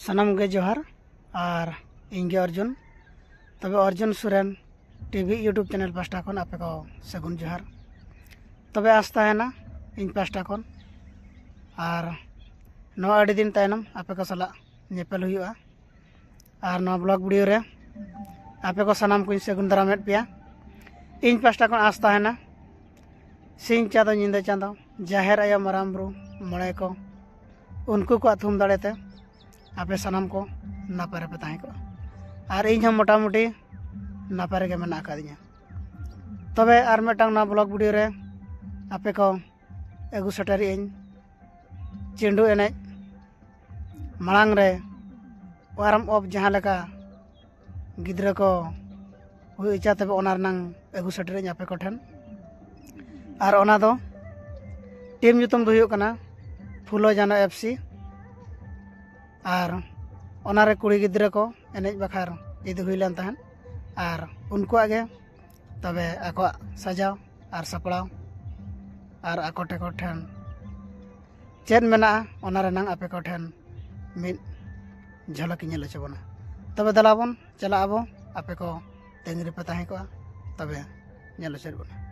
सनम गे जोहार और इंगे अर्जुन तबे Arjun Soren TV YouTube channel pasta खन आपे को सगुन जोहार तबे आस्ता है ना इन पास्टा खन और नो अड़ी दिन तायनम आपे को सला नेपेल हुआ और नो ब्लॉग वीडियो रे आपे को सनम को सगुन दारामेट पिया इन पास्टा खन आस्ता है ना सिंह चाँदो निंदा चाँदो जाहेर आया माराम बुरु मड़े को उनको को थुम दाड़ेते आपे सनम को नापारे पे ताहे को और इन हम मोटामुटी नापारे के मेना आकादिया तबे आर मेटांग ना ब्लॉग वीडियो रे आपे को एगु सेटरी इन चेंडू एने मांग रे वारम ऑफ जहां लगा गिद्रा को हुई इच्छा तबे ओनार नंग एगु सेटरी आपे को ठन और ओना दो टीम जुतुम दो हुयुक कना फुलो जाना एफसी और ओनारे कुड़ी गिद्रा को एनेज बखार इदी हुई लेन तहन और उनको आगे तबे आको सजाव और सपड़ाव और आको टेको ठेन चेन मेना ओनारे नंग आपे को ठेन मिद झलक नेल चबना तबे दलाबन चला आबो आपे को तेंगरी पे ताहे को तबे नेल चबना